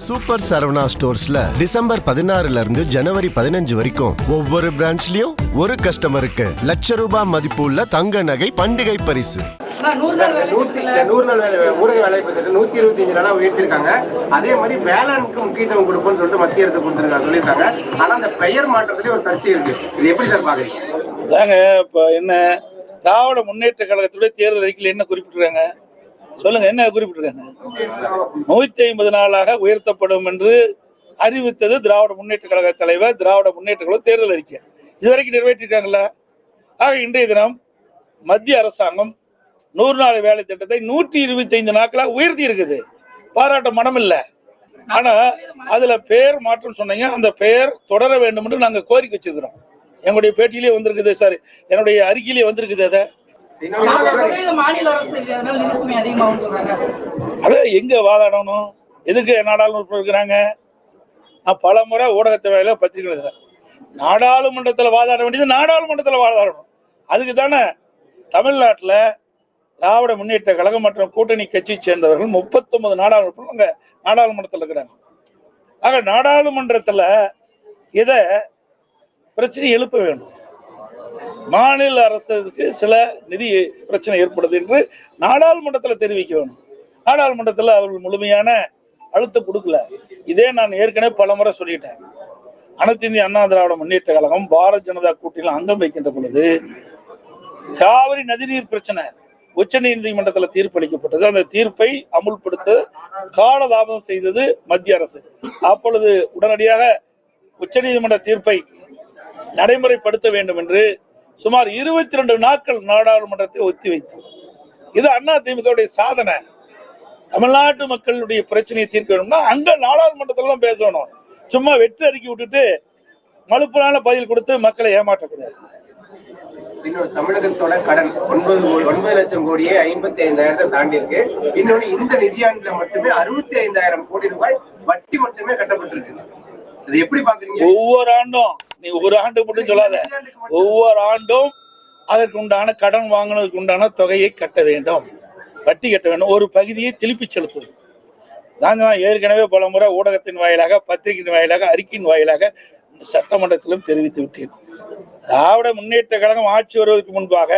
Super Saravana ஸ்டோர்ஸ்ல December 16 இருந்து ஜனவரி 15 வரைக்கும் ஒவ்வொரு பிரான்ச்லயும் ஒரு கஸ்டமருக்கு ₹1,00,000 மதிப்பு உள்ள தங்க நகை பண்டிகை பரிசு. 100 நாள் ஊரக வேலை திட்டம் 125 நாளா உயர்த்திருக்காங்க. அதே மாதிரி வேளாண்க்கு முக்கியத்துவம் கொடுப்போம்னு சொல்லிட்டு மத்திய அரசு கொடுத்திருக்காங்க சொல்லியிருக்காங்க. ஆனா அந்த பெயர் மாற்றத்திலே ஒரு சர்ச்சை இருக்கு. இது எப்படி சார் பாக்குறீங்க? இப்ப என்ன திராவிட முன்னேற்ற கழகத்துடைய தேர்தல் அறிக்கையில் என்ன குறிப்பிட்டிருக்காங்க சொல்லுங்க, என்ன குறிப்பிட்டிருக்காங்க? 150 நாளாக உயர்த்தப்படும் என்று அறிவித்தது திராவிட முன்னேற்ற கழக தலைவர், திராவிட முன்னேற்ற கழக தேர்தல் அறிக்கை. இதுவரைக்கும் நிறைவேற்றிருக்காங்களா? ஆக இன்றைய தினம் மத்திய அரசாங்கம் 100 நாள் வேலை திட்டத்தை 125 நாட்களாக உயர்த்தி இருக்குது. பாராட்ட மனம் இல்ல. ஆனா அதுல பெயர் மாற்றம் சொன்னீங்க, அந்த பெயர் தொடர வேண்டும் என்று நாங்க கோரிக்கை வச்சிருக்கிறோம். எங்களுடைய பேட்டியிலே வந்திருக்குது சார், என்னுடைய அறிக்கையிலே வந்திருக்குது. அதை எங்க வாதாடணும்? எதுக்கு நாடாளுமன்றம் இருக்கிறாங்க? நான் பல முறை ஊடகத்தை வேலையில பத்திரிகை எழுதுறேன். நாடாளுமன்றத்தில் வாதாட வேண்டியது நாடாளுமன்றத்தில் வாதாடணும். அதுக்கு தானே தமிழ்நாட்டில் திராவிட முன்னேற்ற கழகம் மற்றும் கூட்டணி கட்சியை சேர்ந்தவர்கள் 39 நாடாளுமன்றத்தில் இருக்கிறாங்க. ஆக நாடாளுமன்றத்தில் இதை பிரச்சனை எழுப்ப வேண்டும். மாநில அரசுக்கு சில நிதி பிரச்சனை ஏற்படுது என்று நாடாளுமன்றத்தில் தெரிவிக்க வேண்டும். நாடாளுமன்றத்தில் அவர்கள் முழுமையான அழுத்தம் கொடுக்கல. இதே நான் ஏற்கனவே பல முறை சொல்லிட்டேன். அனைத்து இந்திய அண்ணா திராவிட முன்னேற்ற கழகம் பாரதிய ஜனதா கூட்டணியில் அங்கம் வைக்கின்ற பொழுது காவிரி நதிநீர் பிரச்சனை உச்ச நீதிமன்றத்தில் தீர்ப்பளிக்கப்பட்டது. அந்த தீர்ப்பை அமுல்படுத்த காலதாமதம் செய்தது மத்திய அரசு. அப்பொழுது உடனடியாக உச்ச நீதிமன்ற தீர்ப்பை நடைமுறைப்படுத்த வேண்டும் என்று சுமார் 22 நாட்கள் நாடாளுமன்றத்தை ஒத்தி வைத்தோம். இது அதிமுக சாதனை. தமிழ்நாட்டு மக்களுடைய பிரச்சனையை தீர்க்க வேணும்னா அங்க நாடாளுமன்றத்தில் தான் பேசணும். சும்மா வெற்றி அறிக்கை விட்டுட்டு மலுப்பலான பதில் கொடுத்து மக்களை ஏமாற்றக்கூடாது. தமிழகத்தோட கடன் 9 லட்சம் கோடியே 55,000 தாண்டி இருக்கு. இன்னொன்னு இந்த நிதியாண்டுல மட்டுமே 65,000 கோடி ரூபாய் வட்டி மட்டுமே கட்டப்பட்டிருக்கு. அது எப்படி பாக்குறீங்க? ஒவ்வொரு ஆண்டும் நீ ஒரு ஆண்டு மட்டும் சொல்லாத, ஒவ்வொரு ஆண்டும் அதற்கு உண்டான கடன் வாங்கினதுக்கு உண்டான தொகையை கட்ட வேண்டும், வட்டி கட்ட வேண்டும், ஒரு பகுதியை திருப்பி செலுத்துவது. நான் ஏற்கனவே பல முறை ஊடகத்தின் வாயிலாக, பத்திரிகையின் வாயிலாக, அறிக்கையின் வாயிலாக சட்டமன்றத்திலும் தெரிவித்து விட்டேன். திராவிட முன்னேற்ற கழகம் ஆட்சி வருவதற்கு முன்பாக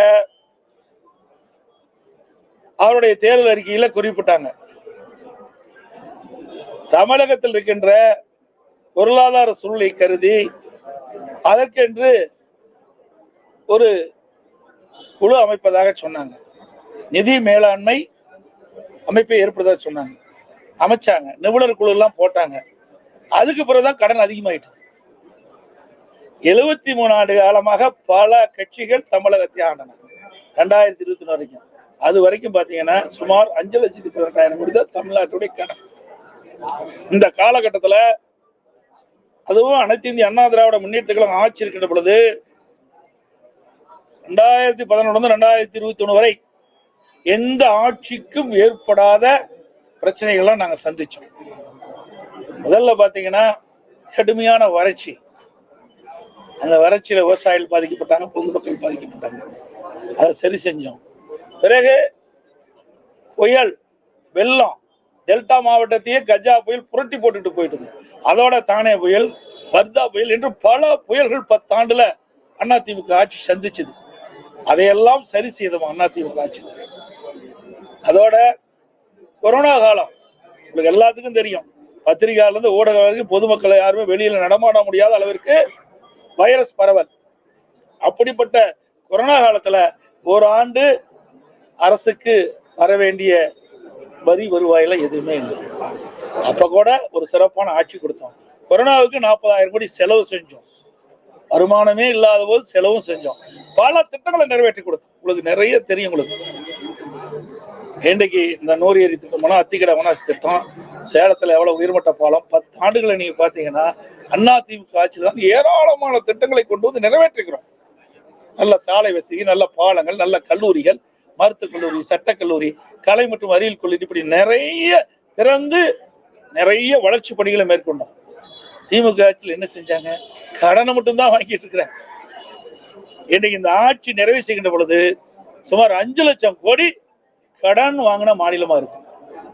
அவருடைய தேர்தல் அறிக்கையில குறிப்பிட்டாங்க, தமிழகத்தில் இருக்கின்ற பொருளாதார சூழலை கருதி அதற்கென்று ஒரு குழு அமைப்பதாக சொன்னாங்க. நிதி மேலாண்மை அமைப்பை ஏற்படுவதாக சொன்னாங்க. அமைச்சாங்க, நிபுணர் குழு எல்லாம் போட்டாங்க. அதுக்கு பிறகுதான் கடன் அதிகமாயிட்டு. 73 ஆண்டு காலமாக பல கட்சிகள் தமிழகத்தை ஆண்டன. 2021 வரைக்கும், அது வரைக்கும் பாத்தீங்கன்னா சுமார் 5,18,000 கோடி தான் தமிழ்நாட்டுடைய கடன். இந்த காலகட்டத்தில் அதுவும் அனைத்து இந்திய அண்ணா திராவிட முன்னேற்ற கழகம் ஆட்சி இருக்கின்ற பொழுது 2011 2021 வரை எந்த ஆட்சிக்கும் ஏற்படாத பிரச்சனைகள்லாம் நாங்க சந்திச்சோம். முதல்ல பாத்தீங்கன்னா கடுமையான வறட்சி. அந்த வறட்சியில விவசாயிகள் பாதிக்கப்பட்டாங்க, பொதுமக்கள் பாதிக்கப்பட்டாங்க. அதை சரி செஞ்சோம். பிறகு புயல், வெள்ளம், டெல்டா மாவட்டத்தையே கஜா புயல் புரட்டி போட்டுட்டு போயிட்டது. அதோட தானே புயல், வர்தா புயல் என்று பல புயல்கள் 10 ஆண்டுல அதிமுக ஆட்சி சந்திச்சது. அதையெல்லாம் சரி செய்தோம் அதிமுக ஆட்சி. அதோட கொரோனா காலம் உங்களுக்கு எல்லாத்துக்கும் தெரியும். பத்திரிகையாளர் இருந்து ஊடகம் வரைக்கும் பொதுமக்களை யாருமே வெளியில நடமாட முடியாத அளவிற்கு வைரஸ் பரவல். அப்படிப்பட்ட கொரோனா காலத்துல ஒரு ஆண்டு அரசுக்கு வர வேண்டிய வரி வருவாயில எதுவுமே இல்லை. அப்ப கூட ஒரு சிறப்பான ஆட்சி கொடுத்தோம். கொரோனாவுக்கு 40,000 கோடி செலவு செஞ்சோம். வருமானமே இல்லாத போது செலவும் செஞ்சோம். பல திட்டங்களை நிறைவேற்றி கொடுத்தோம். உங்களுக்கு நிறைய தெரியும். உங்களுக்கு இன்றைக்கு இந்த 100 ஏரி திட்டம், அத்திக்கடை வனாசி திட்டம், சேலத்துல எவ்வளவு உயர்மட்ட பாலம், 10 ஆண்டுகளை நீங்க பாத்தீங்கன்னா அதிமுக ஆட்சியில் தான் ஏராளமான திட்டங்களை கொண்டு வந்து நிறைவேற்றுகிறோம். நல்ல சாலை வசதி, நல்ல பாலங்கள், நல்ல கல்லூரிகள், மருத்துவக் கல்லூரி, சட்டக்கல்லூரி, கலை மற்றும் அறிவியல் கல்லூரி, இப்படி நிறைய திறந்து நிறைய வளர்ச்சி பணிகளை மேற்கொண்டோம். திமுக ஆட்சியில் என்ன செஞ்சாங்க? கடனை மட்டும்தான் வாங்கிட்டு இருக்கிறாங்க. இன்னைக்கு இந்த ஆட்சி நிறைவு செய்கின்ற பொழுது சுமார் 5 லட்சம் கோடி கடன் வாங்கின மாநிலமா இருக்கு.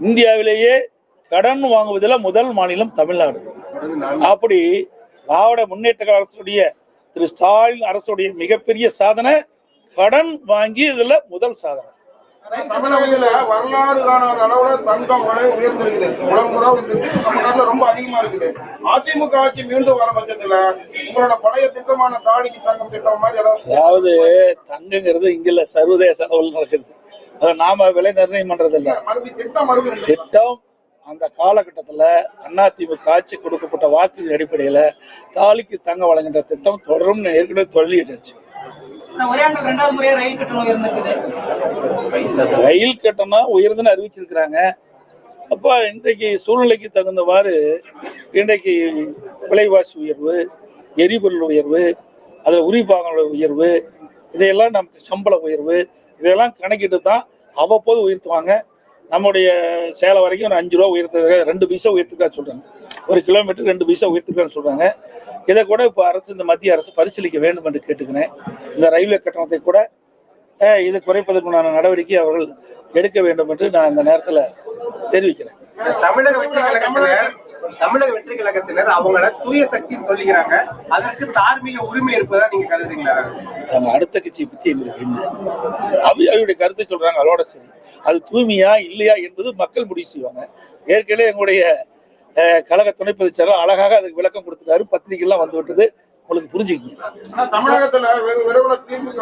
இந்தியாவிலேயே கடன் வாங்குவதில் முதல் மாநிலம் தமிழ்நாடு. அப்படி திராவிட முன்னேற்ற கழக அரசுடைய திரு ஸ்டாலின் அரசுடைய மிகப்பெரிய சாதனை கடன் வாங்கி இதுல முதல் சாதனை. தமிழகத்துல வரலாறு காணாத அளவுல தங்கம் விலை உயர்ந்திருக்குது. முறை தமிழ்நாட்டுல ரொம்ப அதிகமா இருக்குது. அதிமுக ஆட்சி மீண்டும் வர பட்சத்துல உங்களோட பழைய திட்டமான தாலிக்கு தங்கம் திட்டம் மாதிரி அதாவது தங்கங்கிறது இங்க இல்ல, சர்வதேச அளவில் நடக்கிறது. அதை நாம விலை நிர்ணயம் பண்றது இல்ல. திட்டம் அந்த காலகட்டத்துல அதிமுக ஆட்சி கொடுக்கப்பட்ட வாக்கு அடிப்படையில தாலிக்கு தங்கம் வழங்குகின்ற திட்டம் தொடரும் ஏற்கனவே சொல்லிட்டாச்சு. ரயில் கட்டணம் உயர்ந்துன்னு அறிவிச்சிருக்கிறாங்க. அப்ப இன்றைக்கு சூழ்நிலைக்கு தகுந்தவாறு இன்றைக்கு விலைவாசி உயர்வு, எரிபொருள் உயர்வு, அதுல உரிபாகங்கள உயர்வு, இதையெல்லாம் நமக்கு சம்பள உயர்வு, இதெல்லாம் கணக்கிட்டு தான் அவ்வப்போது உயர்த்துவாங்க. நம்முடைய சேலம் வரைக்கும் ஒரு 5 ரூபா உயர்த்துறதுக்கு 2 பைசா உயர்த்துக்கா சொல்றாங்க. ஒரு கிலோமீட்டர் 2 பைசா உயர்த்துக்கான்னு சொல்றாங்க. இதை கூட இப்போ அரசு, இந்த மத்திய அரசு பரிசீலிக்க வேண்டும் என்று கேட்டுக்கிறேன். இந்த ரயில்வே கட்டணத்தை கூட இது குறைப்பதற்குண்டான நடவடிக்கை அவர்கள் எடுக்க வேண்டும் என்று நான் இந்த நேரத்தில் தெரிவிக்கிறேன். தமிழக வெற்றி கழகத்தினர் அவங்கள தூய சக்தின்னு சொல்லிக்கிறாங்க. அதற்கு தார்மீக உரிமை இருப்பதா நீங்க கருதுறீங்களா? அடுத்த கட்சியை பத்தி எங்களுக்கு என்ன அவருடைய கருத்தை சொல்றாங்க, அதோட சரி. அது தூய்மையா இல்லையா என்பது மக்கள் முடிவு செய்வாங்க. ஏற்கனவே எங்களுடைய கழக துணை பொதுச் செயலாளர் அழகாக அதுக்கு விளக்கம் கொடுத்துட்டாரு. பத்திரிகைலாம் வந்து விட்டது, உங்களுக்கு புரிஞ்சுக்கீங்க. தமிழகத்துல விரைவில் திமுக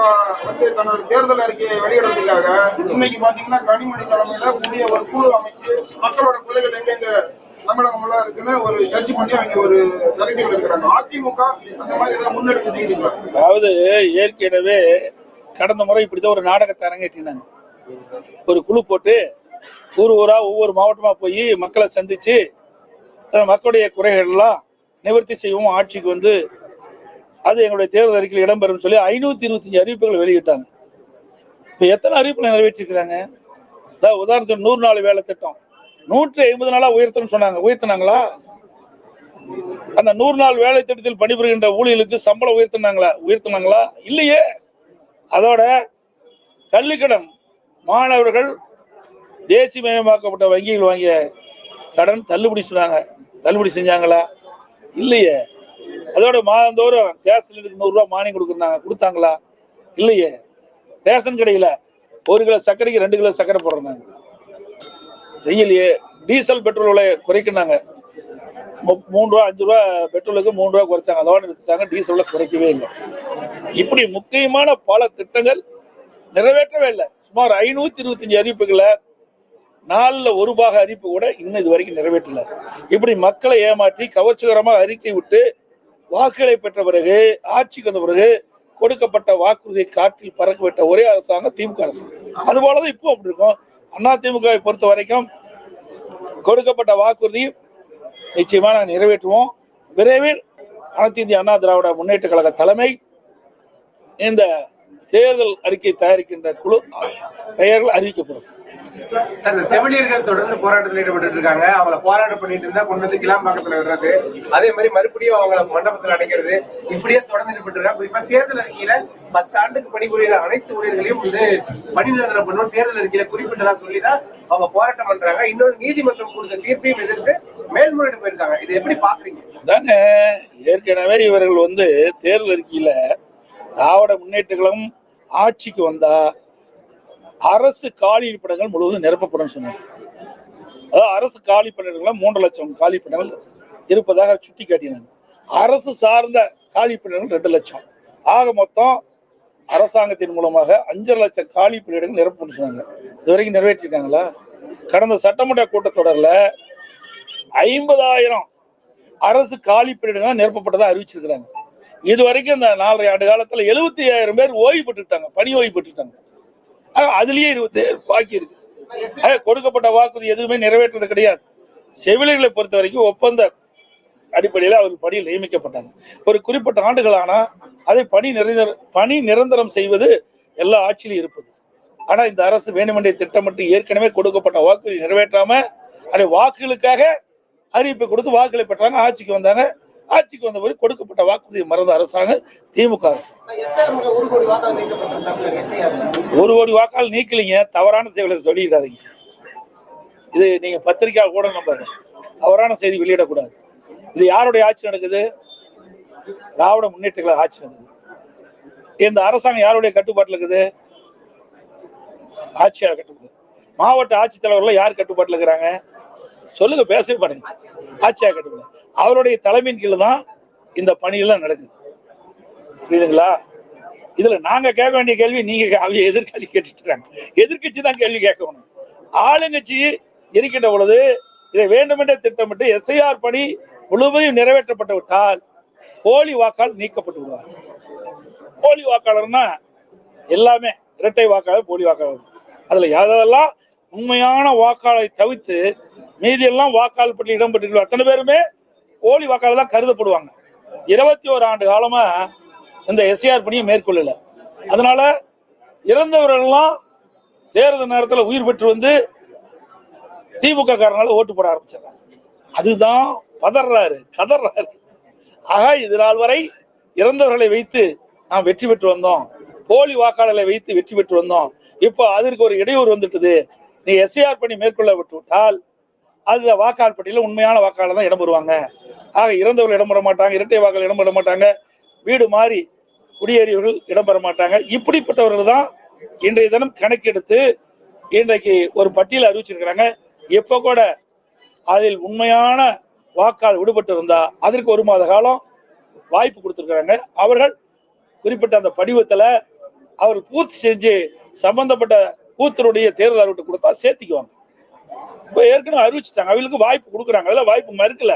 தன்னோட தேர்தல் அறிக்கையை வெளியிடுறதுக்காக இன்னைக்கு பாத்தீங்கன்னா கனிமொழி தலைமையில புதிய ஒரு குழு அமைச்சு மக்களோட குறைகள் எங்கெங்க தமிழகம் இருக்குன்னு ஒரு சர்ச் பண்ணி அவங்க ஒரு சரிகள் இருக்கிறாங்க. அதிமுக அந்த மாதிரி ஏதாவது முன்னெடுப்பு செய்துங்களா? அதாவது ஏற்கனவே கடந்த முறை இப்படிதான் ஒரு நாடகத்தை அரங்கேற்றினாங்க. ஒரு குழு போட்டு ஊர் ஊரா ஒவ்வொரு மாவட்டமா போய் மக்களை சந்திச்சு மக்களுடைய குறைகள் எல்லாம் நிவர்த்தி செய்வோம், ஆட்சிக்கு வந்து அது எங்களுடைய தேர்தல் அறிக்கையில் இடம்பெறும் சொல்லி 525 அறிவிப்புகளை வெளியிட்டாங்க. இப்ப எத்தனை அறிவிப்புகளை நிறைவேற்றிருக்கிறாங்க? உதாரணத்துக்கு 100 நாள் வேலை திட்டம் 150 நாளா உயர்த்தணும் சொன்னாங்க. உயர்த்தினாங்களா? அந்த 100 நாள் வேலை திட்டத்தில் பணிபுரிகின்ற ஊழியர்களுக்கு சம்பளம் உயர்த்தினாங்களா? இல்லையே. அதோட கல்விக்கடன் மாணவர்கள் தேசியமயமாக்கப்பட்ட வங்கிகள் வாங்கிய கடன் தள்ளுபடி சொன்னாங்க. தள்ளுபடி செஞ்சாங்களா? இல்லையே. அதோட மாதந்தோறும் கேஸ் சிலிண்டருக்கு 100 ரூபாய் மானியம் கொடுத்தாங்களா? இல்லையே. ரேஷன் கடையில 1 கிலோ சர்க்கரைக்கு 2 கிலோ சர்க்கரை போடுறாங்க, செய்யலையே. டீசல் பெட்ரோல் விலை குறைக்கினாங்க. 3 ரூபா 5 ரூபா பெட்ரோலுக்கு 3 ரூபா குறைச்சாங்க, அதோட நிறுத்திட்டாங்க. டீசல் குறைக்கவே இல்லை. இப்படி முக்கியமான பல திட்டங்கள் நிறைவேற்றவே இல்லை. சுமார் 525 அறிவிப்புகளை 4ல் 1 பாக அறிவிப்பு கூட இன்னும் இது வரைக்கும் நிறைவேற்றல. இப்படி மக்களை ஏமாற்றி கவர்ச்சிகரமாக அறிக்கை விட்டு வாக்குகளை பெற்ற பிறகு, ஆட்சிக்கு வந்த பிறகு கொடுக்கப்பட்ட வாக்குறுதியை காற்றில் பறக்க விட்ட ஒரே அரசாங்கம் திமுக அரசாங்கம். அது போலதான் இப்போ அப்படி இருக்கும். அதிமுகவை பொறுத்த வரைக்கும் கொடுக்கப்பட்ட வாக்குறுதி நிச்சயமா நாங்கள் நிறைவேற்றுவோம். விரைவில் அனைத்து இந்திய அண்ணா திராவிட முன்னேற்ற கழக தலைமை இந்த தேர்தல் அறிக்கை தயாரிக்கின்ற குழு பெயர்கள் அறிவிக்கப்படும். செவிலியர்கள் தொடர்ந்து போராட்டத்தில் ஈடுபட்டு இருக்காங்க. அவங்களை போராட்டம் பண்ணிட்டு இருந்தா கொண்டு வந்து கிளாம்பாக்கத்துல விடுறது, அதே மாதிரி மறுபடியும் அவங்களை மண்டபத்தில் அடைக்கிறது, இப்படியே தொடர்ந்து ஈடுபட்டு இருக்காங்க. இப்ப தேர்தல் அறிக்கையில 10 ஆண்டுக்கு பணிபுரிகிற அனைத்து ஊழியர்களையும் வந்து பணி நிரந்தரம் பண்ணும் தேர்தல் அறிக்கையில குறிப்பிட்டதா சொல்லிதான் அவங்க போராட்டம் பண்றாங்க. இன்னொரு நீதிமன்றம் கொடுத்த தீர்ப்பையும் எதிர்த்து மேல்முறையீடு போயிருக்காங்க. இதை எப்படி பாக்குறீங்க? தாங்க, ஏற்கனவே இவர்கள் வந்து தேர்தல் அறிக்கையில திராவிட முன்னேற்ற கழகம் ஆட்சிக்கு வந்தா அரசு காலி இருப்பிடங்கள் முழுவதும் நிரப்பப்படும் சொன்னாங்க. அதாவது அரசு காலி பணியிடங்கள் 3 லட்சம் காலி பணியிடங்கள் இருப்பதாக சுட்டி காட்டினாங்க. அரசு சார்ந்த காலி பணியிடங்கள் 2 லட்சம். ஆக மொத்தம் அரசாங்கத்தின் மூலமாக 5 லட்சம் காலி பணியிடங்கள் நிரப்பப்படும் சொன்னாங்க. இது வரைக்கும் நிறைவேற்றிருக்காங்களா? கடந்த சட்டமன்ற கூட்டத்தொடர்ல 50,000 அரசு காலி பணியிடங்கள் நிரப்பப்பட்டதா அறிவிச்சிருக்கிறாங்க. இது வரைக்கும் இந்த 4.5 ஆண்டு காலத்துல 75,000 பேர் ஓய்வு பெற்றுட்டாங்க, பணி ஓய்வு பெற்றுட்டாங்க. அதுலயே 27 பாக்கி இருக்குது. கொடுக்கப்பட்ட வாக்குறுதி எதுவுமே நிறைவேற்றது கிடையாது. செவிலியர்களை பொறுத்த வரைக்கும் ஒப்பந்த அடிப்படையில் அவர்கள் பணியில் நியமிக்கப்பட்டாங்க. ஒரு குறிப்பிட்ட ஆண்டுகளானா அதை பணி நிரந்தரம் செய்வது எல்லா ஆட்சியிலும் இருப்பது. ஆனா இந்த அரசு வேண்டுமென்றே திட்டமிட்டு ஏற்கனவே கொடுக்கப்பட்ட வாக்குறுதி நிறைவேற்றாம அதை வாக்குகளுக்காக அறிவிப்பை கொடுத்து வாக்குகளை பெற்றாங்க. ஆட்சிக்கு வந்தாங்க. ஆட்சிக்கு வந்த போது கொடுக்கப்பட்ட வாக்குறுதியை மறந்த அரசாங்கம் திமுக அரசு. 1 கோடி வாக்கால் நீக்கலீங்க. தவறான செயலை சொல்லிடாதீங்க. இது நீங்க பத்திரிக்கை கூட நம்புங்க, தவறான செய்தி வெளியிடக்கூடாது. இது யாருடைய ஆட்சி நடக்குது? திராவிட முன்னேற்ற கழக ஆட்சி நடக்குது. இந்த அரசாங்கம் யாருடைய கட்டுப்பாட்டில் இருக்குது? ஆட்சியாளர் கட்டுப்பாடு. மாவட்ட ஆட்சித்தலைவர்கள் யார் கட்டுப்பாட்டில் இருக்கிறாங்க? சொல்லுங்க, பேசவே பாருங்க. ஆட்சியாளர் கட்டுப்பாடு. அவருடைய தலைமையின் கீழ் தான் இந்த பணியெல்லாம் நடக்குது. புரியுதுங்களா? இதுல நாங்க கேட்க வேண்டிய கேள்வி நீங்க எதிர்கட்சி கேட்டுட்டு இருக்காங்க. எதிர்கட்சி தான் கேள்வி கேட்கணும். ஆளுங்கட்சி இருக்கின்ற பொழுது இதை வேண்டுமென்றே திட்டமிட்டு எஸ்ஐஆர் பணி முழுவதும் நிறைவேற்றப்பட்டு விட்டால் போலி வாக்காளர் நீக்கப்பட்டு விடுவார். போலி வாக்காளர்னா எல்லாமே இரட்டை வாக்காளர், போலி வாக்காளர். அதுல யாரெல்லாம் உண்மையான வாக்காளரை தவிர்த்து மீதி எல்லாம் வாக்காளர் பட்டியல் இடம்பெற்று அத்தனை பேருமே போலி வாக்காளர் தான் கருதப்படுவாங்க. 21 ஆண்டு காலமா இந்த எஸ்ஐஆர் பணியை மேற்கொள்ளல. அதனால இறந்தவர்கள் எல்லாம் தேர்தல் நேரத்தில் உயிர் பெற்று வந்து திமுக காரனால ஓட்டு போட ஆரம்பிச்சாங்க. அதுதான் பதறாரு, கதறாரு. ஆக இது நாள் வரை இறந்தவர்களை வைத்து நாம் வெற்றி பெற்று வந்தோம், போலி வாக்காளர்களை வைத்து வெற்றி பெற்று வந்தோம். இப்போ அதற்கு ஒரு இடையூறு வந்துட்டது. நீ எஸ்ஐஆர் பணி மேற்கொள்ள விட்டு விட்டால் அது வாக்காளர் பட்டியலில் உண்மையான வாக்காளர் தான் இடம்பெறுவாங்க. ஆக இறந்தவர்கள் இடம்பெற மாட்டாங்க, இரட்டை வாக்காளர் இடம்பெற மாட்டாங்க, வீடு மாறி குடியேறியவர்கள் இடம்பெற மாட்டாங்க. இப்படிப்பட்டவர்கள் தான் இன்றைய தினம் கணக்கெடுத்து இன்றைக்கு ஒரு பட்டியல் அறிவிச்சிருக்கிறாங்க. எப்ப கூட அதில் உண்மையான வாக்காளர் விடுபட்டு இருந்தா அதற்கு 1 மாத காலம் வாய்ப்பு கொடுத்திருக்கிறாங்க. அவர்கள் குறிப்பிட்ட அந்த படிவத்துல அவர்கள் பூர்த்தி செஞ்சு சம்பந்தப்பட்ட பூத்தருடைய தேர்தல் அறிவிட்டு கொடுத்தா சேர்த்திக்குவாங்க. இப்ப ஏற்கனவே அறிவிச்சுட்டாங்க, அவங்களுக்கு வாய்ப்பு கொடுக்குறாங்க. அதெல்லாம் வாய்ப்பு மறுக்கல.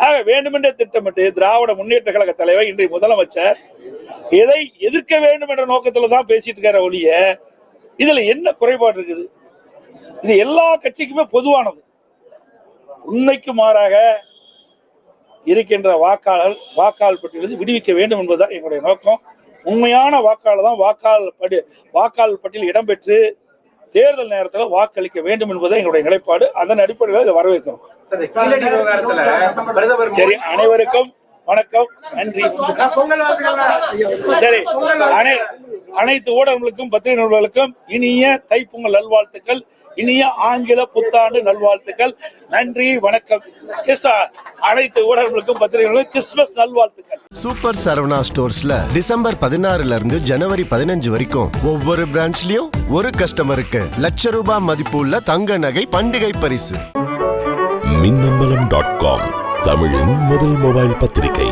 ஆக வேண்டுமென்றே திட்டமிட்டு திராவிட முன்னேற்ற கழக தலைவர் இன்றைய முதலமைச்சர் எதை எதிர்க்க வேண்டும் என்ற நோக்கத்துல தான் பேசிட்டு இருக்கிற ஒழிய இதுல என்ன குறைபாடு இருக்குது? இது எல்லா கட்சிக்குமே பொதுவானது. உண்மைக்கு மாறாக இருக்கின்ற வாக்காளர் பட்டியலிருந்து விடுவிக்க வேண்டும் என்பதுதான் எங்களுடைய நோக்கம். உண்மையான வாக்காளர் தான் வாக்காளர் பட்டியல் இடம்பெற்று தேர்தல் நேரத்தில் வாக்களிக்க வேண்டும் என்பது எங்களுடைய நிலைப்பாடு. அதன் அடிப்படையில் இதை வரவேற்கிறோம். சரி, அனைவருக்கும் வணக்கம், நன்றி. சரி, அனைத்து ஊடகங்களுக்கும் பத்திரிகை நிறுவனங்களுக்கும் இனிய தைப்பொங்கல் நல்வாழ்த்துக்கள், இனிய ஆங்கில புத்தாண்டு நல்வாழ்த்துக்கள். நன்றி, வணக்கம். அனைத்து ஊடகங்களுக்கும் பத்திரிகைகளுக்கும் கிறிஸ்துமஸ் நல்வாழ்த்துக்கள். சூப்பர் சரவணா ஸ்டோர்ஸ்ல டிசம்பர் 16 இருந்து ஜனவரி 15 வரைக்கும் ஒவ்வொரு பிரான்ச்லயும் ஒரு கஸ்டமருக்கு ₹1,00,000 மதிப்புள்ள தங்க நகை பண்டிகை பரிசு. மின்னம்பலம்.com தமிழின் முதல் மொபைல் பத்திரிகை.